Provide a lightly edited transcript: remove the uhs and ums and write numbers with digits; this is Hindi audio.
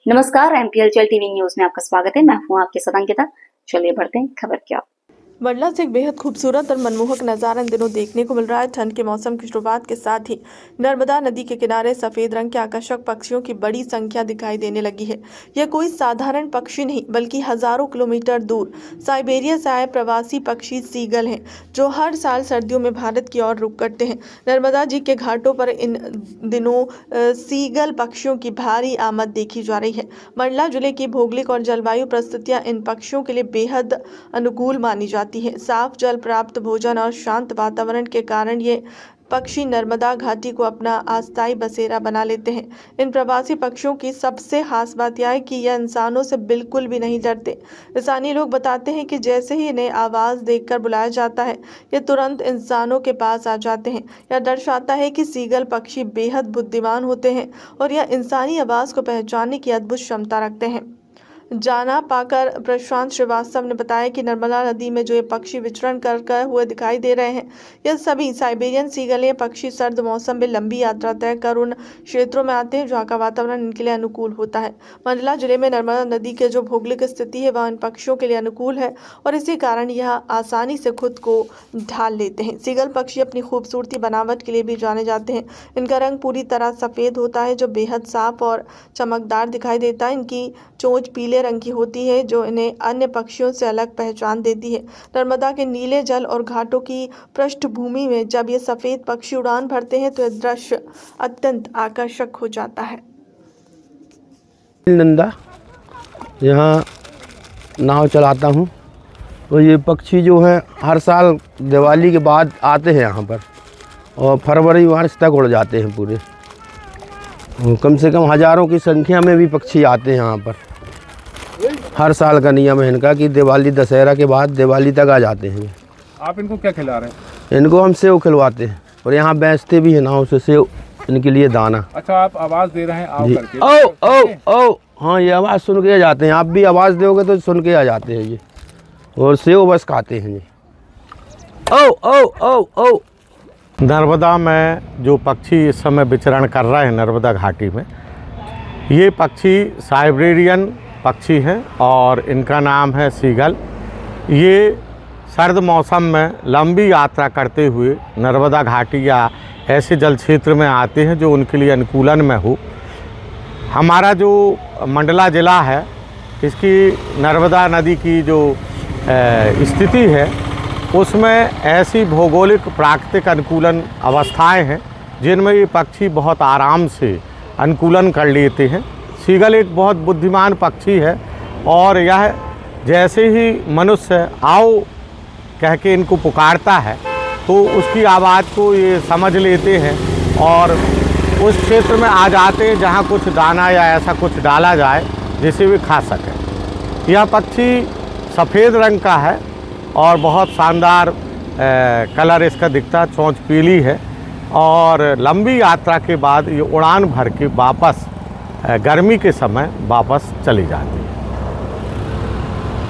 नमस्कार, एमपीएलचल टीवी न्यूज में आपका स्वागत है। मैं हूं आपके साथ अंकिता। चलिए बढ़ते हैं खबर की ओर। मंडला से एक बेहद खूबसूरत और मनमोहक नज़ारा इन दिनों देखने को मिल रहा है। ठंड के मौसम की शुरुआत के साथ ही नर्मदा नदी के किनारे सफेद रंग के आकर्षक पक्षियों की बड़ी संख्या दिखाई देने लगी है। यह कोई साधारण पक्षी नहीं बल्कि हजारों किलोमीटर दूर साइबेरिया से आए प्रवासी पक्षी सीगल हैं, जो हर साल सर्दियों में भारत की ओर रुख करते हैं। नर्मदा जी के घाटों पर इन दिनों सीगल पक्षियों की भारी आमद देखी जा रही है। मंडला जिले की भौगोलिक और जलवायु परिस्थितियां इन पक्षियों के लिए बेहद अनुकूल मानी जाती है। साफ जल, प्राप्त भोजन और शांत वातावरण के कारण ये पक्षी नर्मदा घाटी को अपना अस्थायी बसेरा बना लेते हैं। इन प्रवासी पक्षियों की सबसे खास बात यह है कि यह इंसानों से बिल्कुल भी नहीं डरते। स्थानीय लोग बताते हैं कि जैसे ही इन्हें आवाज़ देकर बुलाया जाता है, ये तुरंत इंसानों के पास आ जाते हैं। यह दर्शाता है कि सीगल पक्षी बेहद बुद्धिमान होते हैं और यह इंसानी आवाज़ को पहचानने की अद्भुत क्षमता रखते हैं। जाना पाकर प्रशांत श्रीवास्तव ने बताया कि नर्मदा नदी में जो ये पक्षी विचरण कर हुए दिखाई दे रहे हैं, यह सभी साइबेरियन सीगल ये पक्षी सर्द मौसम में लंबी यात्रा तय कर उन क्षेत्रों में आते हैं जहाँ का वातावरण इनके लिए अनुकूल होता है। मंडला जिले में नर्मदा नदी के जो भौगोलिक स्थिति है वह इन पक्षियों के लिए अनुकूल है और इसी कारण यह आसानी से खुद को ढाल लेते हैं। सीगल पक्षी अपनी खूबसूरती बनावट के लिए भी जाने जाते हैं। इनका रंग पूरी तरह सफ़ेद होता है, जो बेहद साफ और चमकदार दिखाई देता है। इनकी चोंच पीले रंग की होती है, जो इन्हें अन्य पक्षियों से अलग पहचान देती है। नर्मदा के नीले जल और घाटों की पृष्ठभूमि में जब ये सफेद पक्षी उड़ान भरते हैं तो यह दृश्य अत्यंत आकर्षक हो जाता है। नंदा यहाँ नाव चलाता हूँ, तो ये पक्षी जो है हर साल दिवाली के बाद आते हैं यहाँ पर और फरवरी मार्च तक उड़ जाते हैं पूरे। कम से कम हज़ारों की संख्या में भी पक्षी आते हैं यहाँ पर। हर साल का नियम है इनका कि दिवाली दशहरा के बाद दिवाली तक आ जाते हैं। आप इनको क्या खिला रहे हैं? इनको हम सेव खिलवाते हैं और यहाँ बेचते भी हैं नाव से सेव, इनके लिए दाना। अच्छा, आप आवाज़ दे रहे हैं आओ करके? ओ ओ ओ हाँ, ये आवाज़ सुन के आ जाते हैं। आप भी आवाज़ दोगे तो सुन के आ जाते हैं ये, और सेव बस खाते हैं ये। ओ ओ ओ ओ नर्मदा में जो पक्षी इस समय विचरण कर रहे हैं नर्मदा घाटी में, ये पक्षी साइबेरियन पक्षी हैं और इनका नाम है सीगल। ये सर्द मौसम में लंबी यात्रा करते हुए नर्मदा घाटी या ऐसे जल क्षेत्र में आते हैं जो उनके लिए अनुकूलन में हो। हमारा जो मंडला ज़िला है, इसकी नर्मदा नदी की जो स्थिति है उसमें ऐसी भौगोलिक प्राकृतिक अनुकूलन अवस्थाएं हैं जिनमें ये पक्षी बहुत आराम से अनुकूलन कर लेते हैं। सीगल एक बहुत बुद्धिमान पक्षी है और यह जैसे ही मनुष्य आओ कह के इनको पुकारता है तो उसकी आवाज़ को ये समझ लेते हैं और उस क्षेत्र में आ जाते हैं जहाँ कुछ दाना या ऐसा कुछ डाला जाए जिसे वे खा सकें। यह पक्षी सफ़ेद रंग का है और बहुत शानदार कलर इसका दिखता है। चोंच पीली है और लंबी यात्रा के बाद ये उड़ान भर के वापस गर्मी के समय वापस चली जाती है।